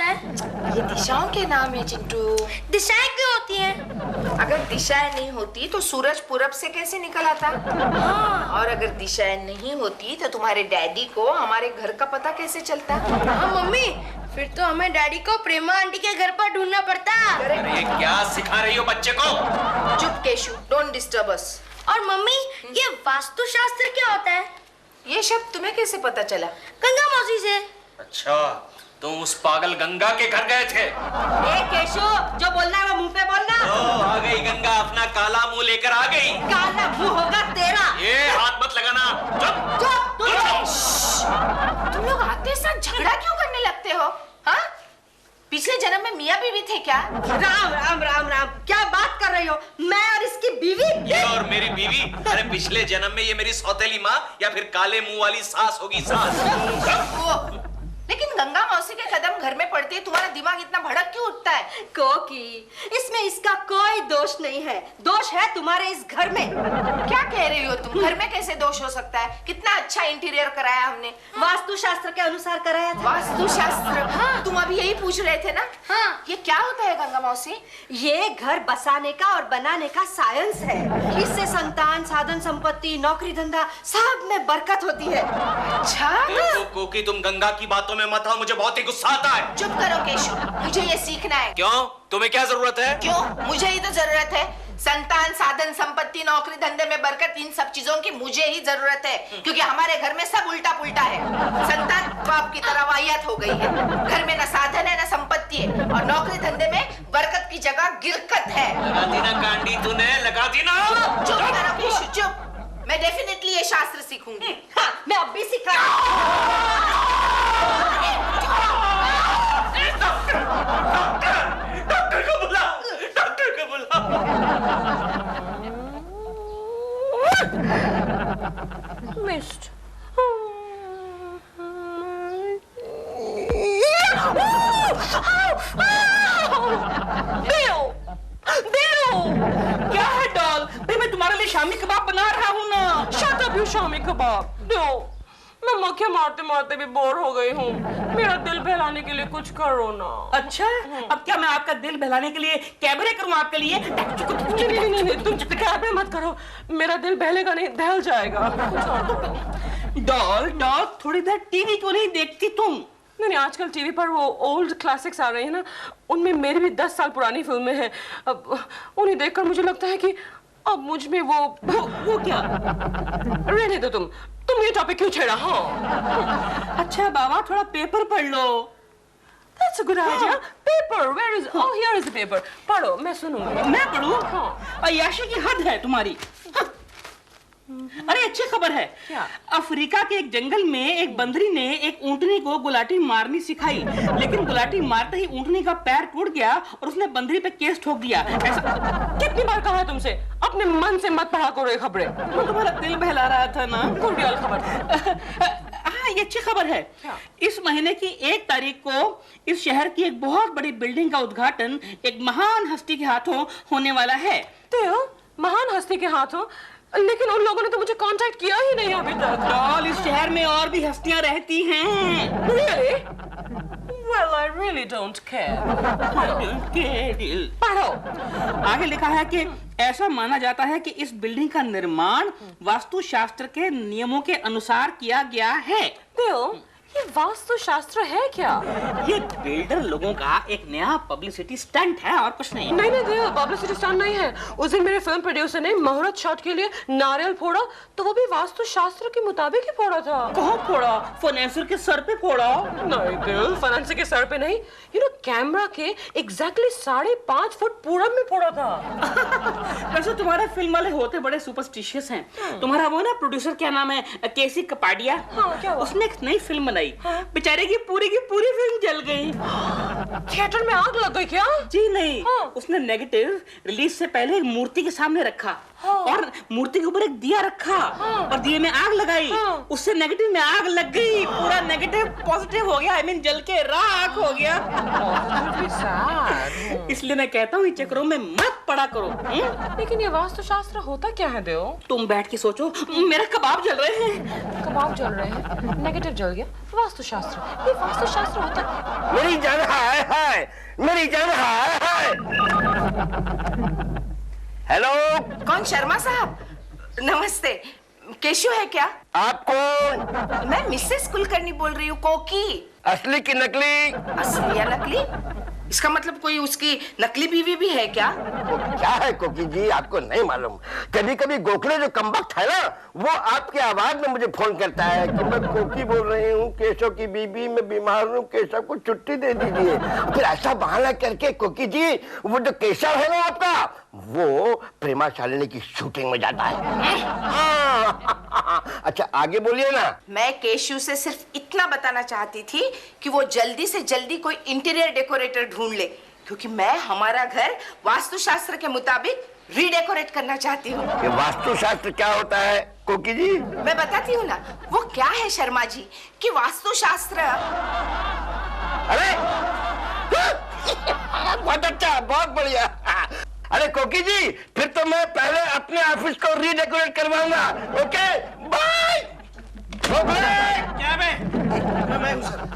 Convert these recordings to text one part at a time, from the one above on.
होता है? ये दिशाओं के नाम है चिंटू। दिशाएं क्यों होती हैं? अगर दिशाएं नहीं होती तो सूरज पूरब से कैसे निकल आता? और अगर दिशाएं नहीं होती तो तुम्हारे डैडी को हमारे घर का पता कैसे चलता? हाँ मम्मी, फिर तो हमें डैडी को प्रेमा आंटी के घर पर ढूंढना पड़ता। अरे क्या सिखा रही हो बच्चे को? चुप केशु, डोंट डिस्टर्ब अस। और मम्मी, ये वास्तुशास्त्र क्या होता है? ये शब्द तुम्हें कैसे पता चला? गंगा मौसी से। अच्छा, तुम उस पागल गंगा के घर गए थे? ए केशु, जो बोलना है वो मुंह पे बोलना। ओ, आ गई गंगा, अपना काला मुंह लेकर आ गई। काला मुंह होगा तेरा। ये हाथ मत लगाना। चुप तुम लोग आते साथ झगड़ा क्यों करने लगते हो? हाँ? पिछले जन्म में मियाँ बीवी थे क्या? राम राम राम राम, क्या बात कर रही हो? मैं और इसकी बीवी? ये और मेरी बीवी? अरे पिछले जन्म में ये मेरी सौतेली माँ या फिर काले मुंह वाली सास होगी, सास। लेकिन गंगा मौसी के कदम घर में पड़ते ही तुम्हारा दिमाग इतना भड़क क्यों उठता है? कोकी, इसमें इसका कोई दोष नहीं है। दोष है तुम्हारे इस घर में। क्या कह रही हो तुम? घर में कैसे दोष हो सकता है? कितना अच्छा इंटीरियर कराया हमने। वास्तुशास्त्र के अनुसार कराया था। वास्तुशास्त्र? हाँ, तुम अभी यही पूछ रहे थे ना? हाँ। ये क्या होता है गंगा मौसी? ये घर बसाने का और बनाने का साइंस है। इससे संतान, साधन संपत्ति, नौकरी धंधा सब में बरकत होती है। अच्छा। कोकी, तुम गंगा की बातों में मत आओ, मुझे बहुत ही गुस्सा आता है। चुप करो केशु, मुझे ये सीखना है। क्यों? तुम्हें क्या जरूरत है? क्यों? मुझे ही तो जरूरत है। संतान, साधन संपत्ति, नौकरी धंधे में बरकत, इन सब चीजों की मुझे ही जरूरत है, क्योंकि हमारे घर में सब उल्टा पुल्टा है। संतान बाप की तरह वाहियात हो गई है। घर में न साधन है न संपत्ति है, और नौकरी धंधे में बरकत की जगह गिरकत है। लगा दी ना कांडी तूने, लगा दी ना। चुप करो केशु, चुप। मैं डेफिनेटली ये शास्त्र सीखूंगी। हाँ, मैं अब भी सिखा। डॉक्टर को बुला, डॉक्टर को बुला। मिस्ट। क्या है डॉल? मैं तुम्हारे लिए शामी कबाब बना रहा हूँ ना। Shut up you shami kebab. दो, मैं मक्खियाँ मारते मारते भी बोर हो गई हूँ। मेरा दिल बहलाने के लिए कुछ करो ना। अच्छा, अब क्या मैं आपका दिल बहलाने के लिए कैबरे करूँ आपके लिए? नहीं, तुम कैबरे मत करो, मेरा दिल बहलेगा नहीं, दहल जाएगा। डॉल, थोड़ी देर टीवी क्यों नहीं देखती तुम? नहीं, आजकल टीवी पर वो ओल्ड क्लासिक्स आ रही है ना, उनमें मेरी भी 10 साल पुरानी फिल्में हैं। अब उन्हें देखकर मुझे लगता है कि अब मुझ में वो क्या? रहने दो तुम ये टॉपिक क्यों छेड़ा? हाँ, अच्छा बाबा, थोड़ा पेपर पढ़ लो। That's a good idea. Paper, where is? Oh, here is the paper. पढ़ो, मैं सुनूंगी। मैं पढ़ूं? हाँ। अय्याशी की हद है तुम्हारी। हाँ। अरे अच्छी खबर है। क्या? अफ्रीका के एक जंगल में एक बंदरी ने एक ऊंटनी को गुलाटी मारनी सिखाई, लेकिन गुलाटी मारते ही ऊंटनी का पैर टूट गया और उसने बंदरी पे केस ठोक दिया। ऐसा कितनी बार कहा है तुमसे, अपने मन से मत पढ़ा करो ये खबरें। वो तुम्हारा दिल बहला रहा था ना। गुड़ियाल खबर। हाँ, ये अच्छी खबर है। इस महीने की 1 तारीख को इस शहर की एक बहुत बड़ी बिल्डिंग का उद्घाटन एक महान हस्ती के हाथों होने वाला है। तो महान हस्ती के हाथों? लेकिन उन लोगों ने तो मुझे कांटेक्ट किया ही नहीं अभी तक। डॉल, इस शहर में और भी हस्तियां रहती हैं। Really? Well, I really don't care. पढ़ो। आगे लिखा है कि ऐसा माना जाता है कि इस बिल्डिंग का निर्माण वास्तुशास्त्र के नियमों के अनुसार किया गया है। दिल, ये वास्तुशास्त्र है क्या? ये बिल्डर लोगों का एक नया पब्लिसिटी स्टंट है और कुछ नहीं। नहीं दिल, पब्लिसिटी स्टंट नहीं है। उस दिन मेरे फिल्म प्रोड्यूसर ने मुहूर्त शॉट के लिए नारियल फोड़ा, तो वो भी वास्तुशास्त्र के मुताबिक ही फोड़ा था। कहाँ फोड़ा? फाइनेंसर के सर पे फोड़ा? नहीं दिल, फाइनेंसर के सर पे नहीं, कैमरा के एग्जैक्टली 5.5 फुट पूरब में फोड़ा था। वैसे तुम्हारे फिल्म वाले होते बड़े सुपरस्टिशियस हैं। तुम्हारा वो ना प्रोड्यूसर, क्या नाम है, केसी कपाडिया। हाँ, क्या हुआ? उसने एक नई फिल्म बनाई। बेचारे की पूरी फिल्म जल गई। थिएटर में आग लग गई क्या? जी नहीं। हाँ। उसने नेगेटिव रिलीज से पहले एक मूर्ति के सामने रखा। हाँ। और मूर्ति के ऊपर एक दिया रखा। हाँ। और दिए में आग लगाई। हाँ। उससे नेगेटिव में आग लग गई, पूरा नेगेटिव पॉजिटिव हो गया, जल के राख हो गया। इसलिए मैं कहता हूँ इन चक्करों में मत पड़ा करो। लेकिन ये वास्तुशास्त्र होता क्या है देव? तुम बैठ के सोचो, मेरा कबाब जल रहे हैं। कबाब जल रहे हैं, नेगेटिव जल गया, वास्तुशास्त्र, ये वास्तुशास्त्र होता मेरी जान है, मेरी जान है। हेलो, कौन? शर्मा साहब, नमस्ते। केशु है क्या? आप कौन? मैं मिसेस कुलकर्णी बोल रही हूँ। कोकी। असली की नकली? असली या नकली? इसका मतलब कोई उसकी नकली बीवी भी है क्या? वो क्या है कोकी जी, आपको नहीं मालूम? कभी कभी गोखले जो कमबख्त है ना, वो आपकी आवाज में मुझे फोन करता है कि मैं कोकी बोल रही हूँ, केशव की बीबी, मैं बीमार हूँ, केशव को छुट्टी दे दीजिए। फिर ऐसा बहाना करके कोकी जी, वो जो केशव है ना आपका, वो प्रेमा शालिनी की शूटिंग में जाता है। अच्छा आगे बोलिए ना। मैं केशु से सिर्फ इतना बताना चाहती थी कि वो जल्दी से जल्दी कोई इंटीरियर डेकोरेटर ढूंढ ले, क्योंकि मैं हमारा घर वास्तुशास्त्र के मुताबिक रीडेकोरेट करना चाहती हूँ। ये वास्तुशास्त्र क्या होता है कोकी जी? मैं बताती हूँ ना। वो क्या है शर्मा जी कि वास्तुशास्त्र। अरे बहुत अच्छा, बहुत बढ़िया। अरे कोकी जी, फिर तो मैं पहले अपने ऑफिस को रीडेकोरेट करवाऊंगा। Okay bye. क्या बे?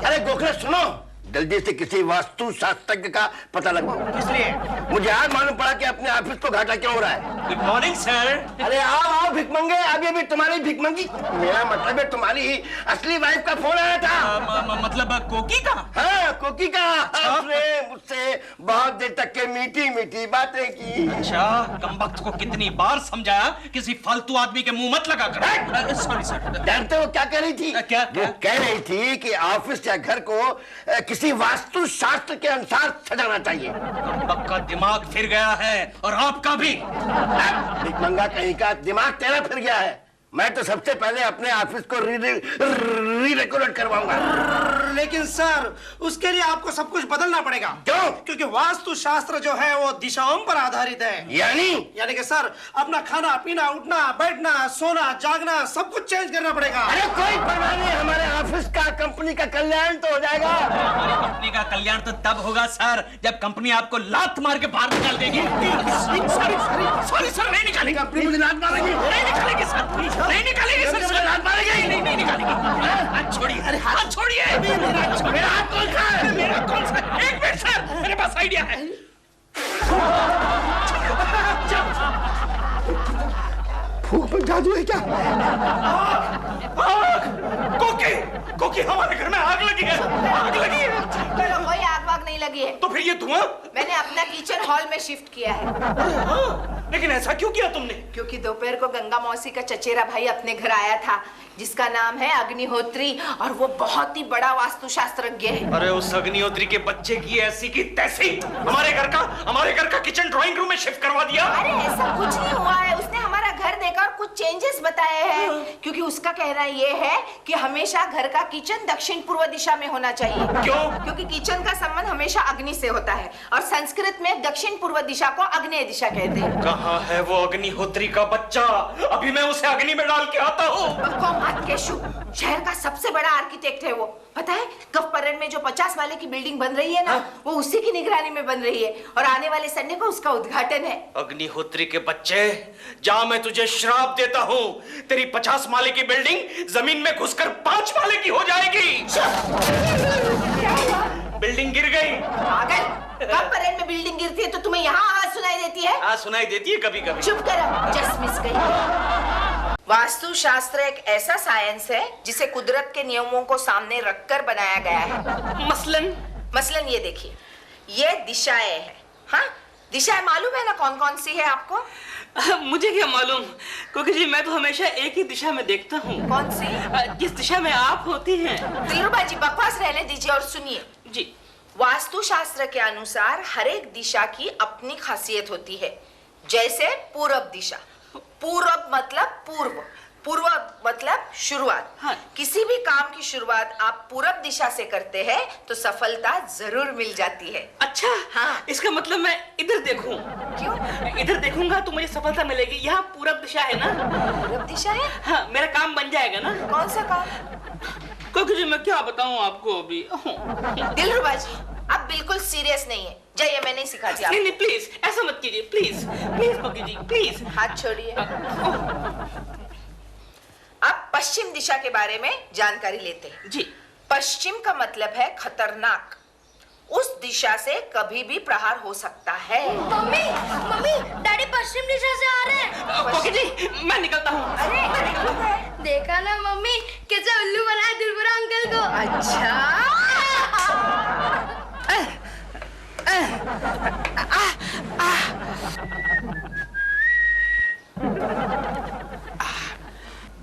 अरे गोखले सुनो, जल्दी से किसी वास्तु शास्त्रज्ञ का पता लगाओ। किस लिए? मुझे आज मालूम पड़ा कि अपने ऑफिस को घाटा क्यों हो रहा है। Good morning sir. अरे आओ आओ भिकमंगे, अभी अभी तुम्हारी भिकमंगी, मेरा मतलब है तुम्हारी ही असली वाइफ का फोन आया था। मतलब कोकी का? हाँ कोकी का। उसने मुझसे बहुत देर तक के मीठी मीठी बातें की। अच्छा, कमबख्त को कितनी बार समझाया किसी फालतू आदमी के मुंह मत लगा कर। Sorry sir. जानते हो क्या कह रही थी? क्या? वो कह रही थी कि ऑफिस या घर को किसी वास्तु शास्त्र के अनुसार सजाना चाहिए। कमबख्त का दिमाग फिर गया है और आपका भी। भिकमंगा कहीं का, दिमाग तेरा फिर गया है। मैं तो सबसे पहले अपने ऑफिस को रीडेकोरेट करवाऊंगा। लेकिन सर, उसके लिए आपको सब कुछ बदलना पड़ेगा। क्यों? क्योंकि वास्तु शास्त्र जो है वो दिशाओं पर आधारित है। यानी कि सर, अपना खाना पीना, उठना बैठना, सोना जागना सब कुछ चेंज करना पड़ेगा। अरे कोई परवाह नहीं, हमारे ऑफिस का, कंपनी का कल्याण तो हो जाएगा। हमारी कंपनी का कल्याण तो तब होगा सर जब कंपनी आपको लात मार के बाहर निकाल देगी। सॉरी सर, नहीं निकालेगी। कंपनी मुझे लात मारेगी? नहीं निकालेगी सर, नहीं निकालेगी सर। मुझे लात मारेगी? नहीं निकालेगी। हाथ छोड़िए, अरे हाथ छोड़िए। मेरा हाथ कौन सा है? मेरा कौन सा? एक मिनट सर, मेरे पास आइडिया है। फूक में जादू है क्या? कोकी, हमारे घर में आग लगी है। आग लगी है। कोई आग वाग नहीं लगी है। तो फिर ये धुआं? मैंने अपना किचन हॉल में शिफ्ट किया है। लेकिन ऐसा क्यों किया तुमने? क्योंकि दोपहर को गंगा मौसी का चचेरा भाई अपने घर आया था, जिसका नाम है अग्निहोत्री, और वो बहुत ही बड़ा वास्तुशास्त्रज्ञ है। अरे उस अग्निहोत्री के बच्चे की ऐसी की तैसी हमारे घर का किचन ड्राइंग रूम में शिफ्ट करवा दिया। अरे ऐसा कुछ नहीं हुआ है। उसने हमारा घर देखा और कुछ चेंजेस बताए हैं, क्योंकि उसका कहना ये है कि हमेशा घर का किचन दक्षिण पूर्व दिशा में होना चाहिए। क्यों? क्योंकि किचन का संबंध हमेशा अग्नि से होता है, और संस्कृत में दक्षिण पूर्व दिशा को अग्नेय दिशा कहते हैं। कहाँ है वो अग्निहोत्री का बच्चा? अभी मैं उसे अग्नि में डाल के आता हूँ। केशु, शहर का सबसे बड़ा आर्किटेक्ट है वो। पता है, कफ परेड में जो 50 माले की बिल्डिंग बन रही है ना, वो उसी की निगरानी में बन रही है, और आने वाले संडे को उसका उद्घाटन है। अग्निहोत्री के बच्चे, जा, मैं तुझे श्राप देता हूँ। तेरी 50 माले की बिल्डिंग जमीन में घुसकर 5 माले की हो जाएगी। बिल्डिंग गिर गई। पागल, कफ परेड में बिल्डिंग गिरती है तो तुम्हें यहाँ आवाज सुनाई देती है? हाँ, सुनाई देती है कभी कभी। चुप कर, जस्ट मिस गई। वास्तु शास्त्र एक ऐसा साइंस है जिसे कुदरत के नियमों को सामने रखकर बनाया गया है। मसलन ये देखिए, ये दिशाएं हैं। हाँ, दिशाएं मालूम है ना कौन कौन सी है आपको? मुझे क्या मालूम, क्योंकि जी मैं तो हमेशा एक ही दिशा में देखता हूँ। कौन सी? जिस दिशा में आप होती हैं। दिलरुबा जी, बकवास रहने दीजिए और सुनिए जी। वास्तु शास्त्र के अनुसार हर एक दिशा की अपनी खासियत होती है। जैसे पूरब दिशा, पूरब मतलब पूर्व, पूर्व मतलब शुरुआत। हाँ। किसी भी काम की शुरुआत आप पूरब दिशा से करते हैं तो सफलता जरूर मिल जाती है। अच्छा, हाँ। इसका मतलब मैं इधर देखूं? क्यों? इधर देखूंगा तो मुझे सफलता मिलेगी। यहाँ पूरब दिशा है ना? पूरब दिशा है? हाँ, मेरा काम बन जाएगा ना? कौन सा काम? क्योंकि जी मैं क्या बताऊं आपको अभी। दिलरुबा जी, आप बिल्कुल सीरियस नहीं है। जाइए, मैं नहीं सिखाती आपको। नहीं, प्लीज ऐसा मत कीजिए, प्लीज प्लीज कोकी जी, प्लीज। हाथ छोड़िए। अब पश्चिम दिशा के बारे में जानकारी लेते हैं। जी। पश्चिम का मतलब है खतरनाक। उस दिशा से कभी भी प्रहार हो सकता है। मम्मी मम्मी डैडी पश्चिम दिशा से आ रहे हैं। कोकी जी मैं निकलता हूँ। अरे देखा ना मम्मी कैसे उल्लू बनाया दिलबरा अंकल को। अच्छा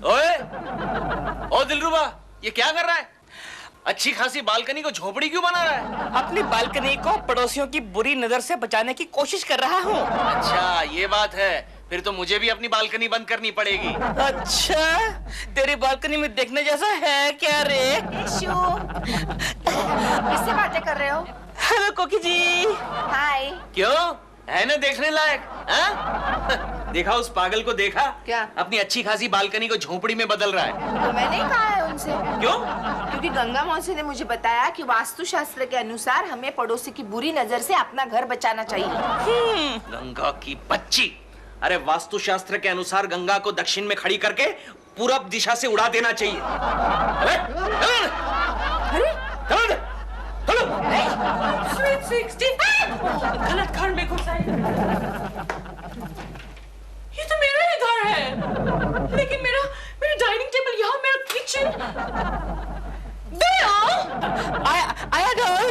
ओए, ओ दिलरुबा, ये क्या कर रहा है? अच्छी खासी बालकनी को झोपड़ी क्यों बना रहा है? अपनी बालकनी को पड़ोसियों की बुरी नजर से बचाने की कोशिश कर रहा हूँ। अच्छा ये बात है, फिर तो मुझे भी अपनी बालकनी बंद करनी पड़ेगी। अच्छा तेरी बालकनी में देखने जैसा है क्या रे? यीशु, किससे बातें कर रहे हो? हेलो कोकी जी। हाय। क्यों, है ना देखने लायक? हाँ? देखा उस पागल को, देखा क्या? अपनी अच्छी खासी बालकनी को झोपड़ी में बदल रहा है। तो मैंने कहा है उनसे। क्यों? क्योंकि गंगा मौसी ने मुझे बताया कि वास्तुशास्त्र के अनुसार हमें पड़ोसी की बुरी नजर से अपना घर बचाना चाहिए। गंगा की बच्ची, अरे वास्तुशास्त्र के अनुसार गंगा को दक्षिण में खड़ी करके पूरब दिशा से उड़ा देना चाहिए। अरे, चलो, चलो। स्वीट 16 गलत घर में घुसा है। ये तो मेरा ही घर है, लेकिन मेरा डाइनिंग टेबल यहाँ, मेरा किचन। आया डॉल।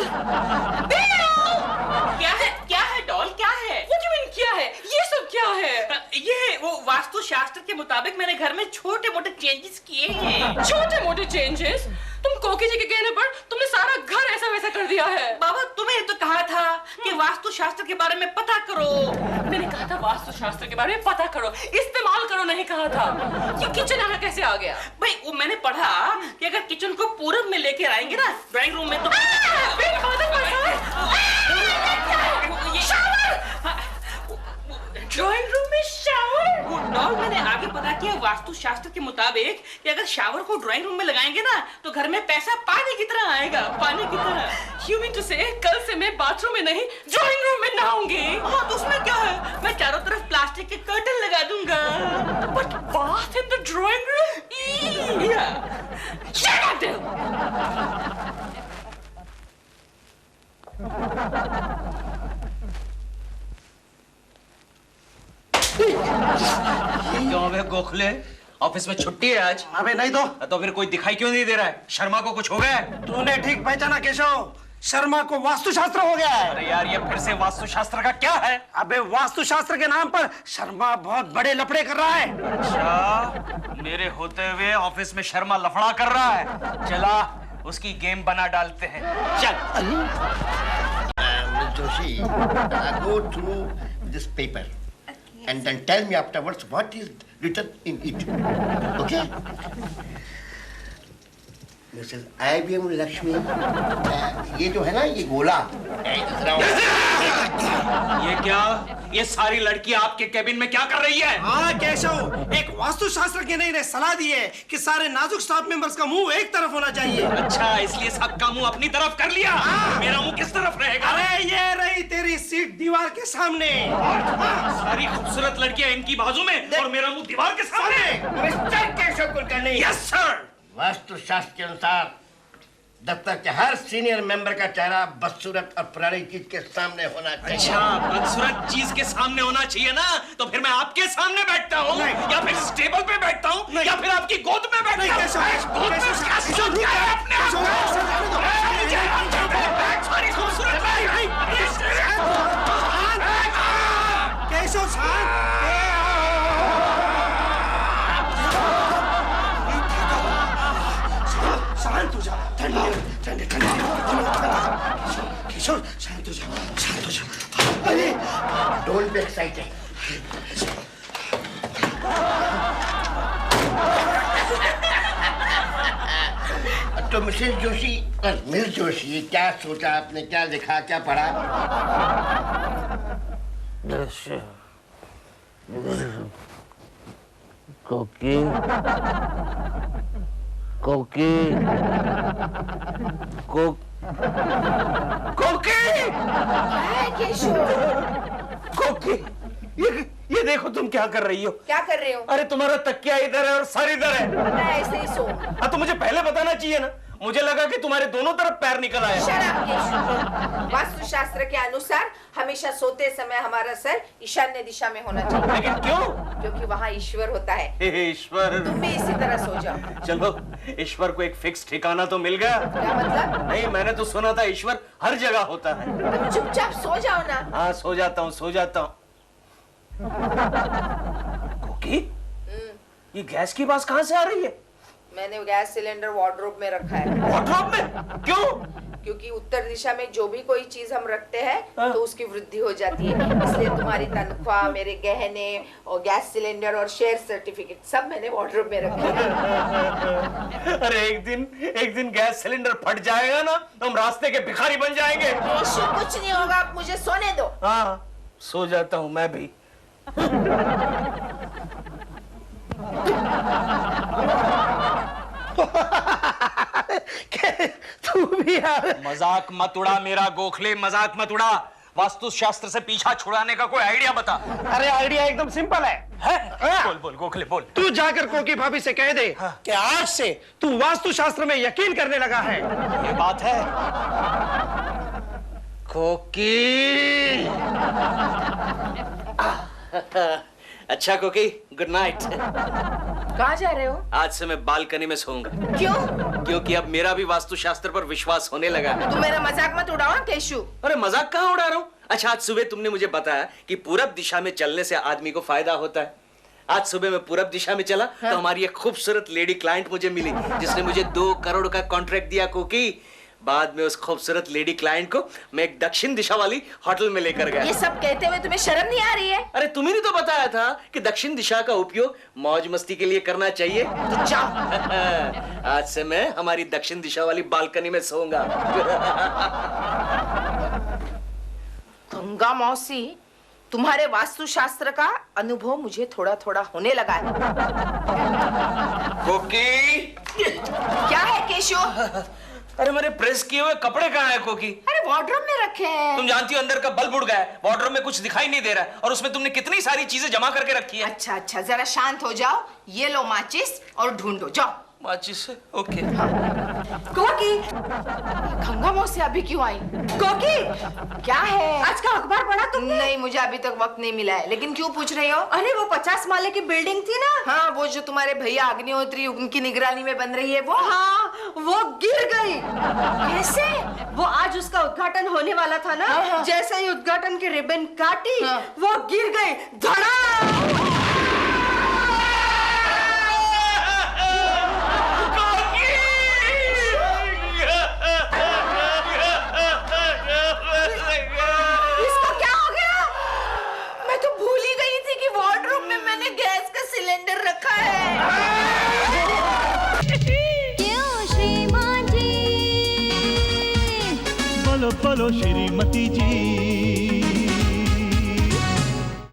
क्या है डॉल, क्या है? What do you mean क्या है? ये सब क्या है? ये वो वास्तुशास्त्र के मुताबिक मैंने घर में छोटे मोटे चेंजेस किए हैं। छोटे मोटे चेंजेस? तुम कोकी जी के कहने पर तुमने सारा घर ऐसा वैसा कर दिया है। बाबा तुम्हें तो कहा था कि वास्तुशास्त्र के बारे में पता करो। मैंने कहा था वास्तुशास्त्र के बारे में पता करो, इस्तेमाल करो नहीं कहा था। ये किचन यहाँ कैसे आ गया? भाई वो मैंने पढ़ा कि अगर किचन को पूरब में लेकर आएंगे ना ड्राइंग रूम में तो ड्राइंग रूम में शावर। वो डॉल मैंने आगे पता किया वास्तुशास्त्र के मुताबिक कि अगर शावर को ड्राइंग रूम में लगाएंगे ना तो घर में पैसा पानी की तरह आएगा, पानी की तरह। You mean to say कल से मैं बाथरूम में नहीं ड्राइंग रूम में नहाऊंगी? हाँ तो उसमें क्या है, मैं चारों तरफ प्लास्टिक के कर्टन लगा दूंगा। But bath in the drawing room? Shut up, Dil! क्यों बे गोखले, ऑफिस में छुट्टी है आज? अबे नहीं तो फिर कोई दिखाई क्यों नहीं दे रहा है? शर्मा को कुछ हो गया है? तूने ठीक पहचाना केशव, शर्मा को वास्तुशास्त्र हो गया है। अरे यार ये फिर से वास्तुशास्त्र का क्या है? अबे वास्तुशास्त्र के नाम पर शर्मा बहुत बड़े लफड़े कर रहा है। अच्छा, मेरे होते हुए ऑफिस में शर्मा लफड़ा कर रहा है। चला उसकी गेम बना डालते हैं, चल। Miss Joshi, go through this paper and then tell me afterwards what is written in it. Okay? Mrs. IBM Lakshmi, ये जो है ना ये गोला, ये क्या? ये सारी लड़की आपके कैबिन में क्या कर रही है? हाँ केशव, एक वास्तुशास्त्र के ने सलाह दी है कि सारे नाजुक स्टाफ मेंबर्स का मुंह एक तरफ होना चाहिए। अच्छा इसलिए सबका मुंह अपनी तरफ कर लिया। मेरा मुंह किस तरफ रहेगा? अरे ये रही तेरी सीट दीवार के सामने। सारी खूबसूरत लड़कियां इनकी बाजू में और मेरा मुंह दीवार के सामने। Mister Keshav Kulkarni, yes sir. वास्तुशास्त्र के अनुसार दफ्तर के हर सीनियर मेंबर का चेहरा बदसूरत और पुरानी चीज के सामने होना चाहिए। अच्छा बदसूरत चीज के सामने होना चाहिए ना, तो फिर मैं आपके सामने बैठता हूँ या फिर इस टेबल पे बैठता हूँ या फिर आपकी गोद में बैठता हूँ? गोद में क्या सोच क्या है अपने आप को? सारी खूबसूरत केशव शांत हो जा, ठंडे ठंडे ठंडे किशोर शांत हो जा, शांत हो जा। अरे डोंट बी एक्साइटेड। तो मिसेस जोशी और मिस जोशी क्या सोचा आपने, क्या लिखा, क्या पढ़ा? कोकी कोकी कोकी, ये देखो तुम क्या कर रही हो? क्या कर रहे हो? अरे तुम्हारा तकिया इधर है और सर इधर है। मैं ऐसे ही सो। हाँ तो मुझे पहले बताना चाहिए ना, मुझे लगा कि तुम्हारे दोनों तरफ पैर निकल आए। शराब केशव, वास्तुशास्त्र के अनुसार हमेशा सोते समय हमारा सर ईशान्य दिशा में होना चाहिए। लेकिन क्यों? क्योंकि वहाँ ईश्वर होता है। हे ईश्वर, तुम भी इसी तरह सो जाओ। चलो, ईश्वर को एक फिक्स ठिकाना तो मिल गया। क्या मतलब? नहीं, मैंने तो सुना था ईश्वर हर जगह होता है। तुम चुपचाप सो जाओ ना। हाँ, सो जाता हूँ। कोकी, ये गैस की आवाज कहाँ से आ रही है? मैंने गैस सिलेंडर वार्डरोब में रखा है। वार्डरोब में? क्यों? क्योंकि उत्तर दिशा में जो भी कोई चीज हम रखते हैं तो उसकी वृद्धि हो जाती है, इसलिए तुम्हारी तनख्वाह, मेरे गहने और गैस सिलेंडर और शेयर सर्टिफिकेट सब मैंने वार्डरोब में रखे हैं। अरे एक दिन गैस सिलेंडर फट जाएगा ना तो हम रास्ते के भिखारी बन जाएंगे। कुछ नहीं होगा, आप मुझे सोने दो। हाँ, सो जाता हूँ मैं भी। तू भी यार मजाक मत उड़ा मेरा गोखले, मजाक मत उड़ा। वास्तु शास्त्र से पीछा छुड़ाने का कोई आइडिया बता। अरे आइडिया एकदम सिंपल है। बोल गोखले बोल। तू जाकर कोकी भाभी से कह दे कि आज से तू वास्तु शास्त्र में यकीन करने लगा है। ये बात है कोकी। अच्छा कोकी, गुड नाइट। कहाँ जा रहे हो? आज से मैं बालकनी में सोऊंगा। क्यों? क्योंकि अब मेरा भी वास्तु शास्त्र पर विश्वास होने लगा है। तुम मेरा मजाक मत उड़ाओ केशु। अरे मजाक कहाँ उड़ा रहा हूँ? अच्छा, आज सुबह तुमने मुझे बताया कि पूरब दिशा में चलने से आदमी को फायदा होता है। आज सुबह मैं पूरब दिशा में चला तो हमारी एक खूबसूरत लेडी क्लाइंट मुझे मिली, जिसने मुझे 2 करोड़ का कॉन्ट्रैक्ट दिया कोकी। बाद में उस खूबसूरत लेडी क्लाइंट को मैं एक दक्षिण दिशा वाली होटल में लेकर गया। ये सब कहते हुए तुम्हें शर्म नहीं आ रही है? अरे तुम्ही ने तो बताया था कि दक्षिण दिशा का उपयोग मौज मस्ती के लिए करना चाहिए। तो जाओ। आज से मैं हमारी दक्षिण दिशा वाली बालकनी में सोऊंगा। गंगा मौसी, तुम्हारे वास्तुशास्त्र का अनुभव मुझे थोड़ा थोड़ा होने लगा है। कोकी, क्या है केशव? अरे मेरे प्रेस किए हुए कपड़े कहाँ हैं कोकी? अरे वार्डरोब में रखे हैं। तुम जानती हो अंदर का बल्ब उड़ गया है, वार्डरोब में कुछ दिखाई नहीं दे रहा है, और उसमें तुमने कितनी सारी चीजें जमा करके रखी है। अच्छा, जरा शांत हो जाओ। ये लो माचिस और ढूंढो, जाओ। माचिस? ओके। कोकी, गंगा मौसी अभी क्यों आई? कोकी, क्या है? आज का अखबार पढ़ा तुमने? नहीं, मुझे अभी तक वक्त नहीं मिला है। लेकिन क्यों पूछ रही हो? अरे वो 50 माले की बिल्डिंग थी ना? हाँ, वो जो तुम्हारे भैया अग्निहोत्री उनकी निगरानी में बन रही है वो? हाँ, वो गिर गई। कैसे? वो आज उसका उद्घाटन होने वाला था ना? हाँ। जैसे ही उद्घाटन की रिबन काटी, हाँ। वो गिर गई। धड़ाम! इसको क्या हो गया? मैं तो भूल ही गई थी कि वार्डरोब में मैंने गैस का सिलेंडर रखा है। क्यों श्रीमान जी? बोलो बोलो श्रीमती जी।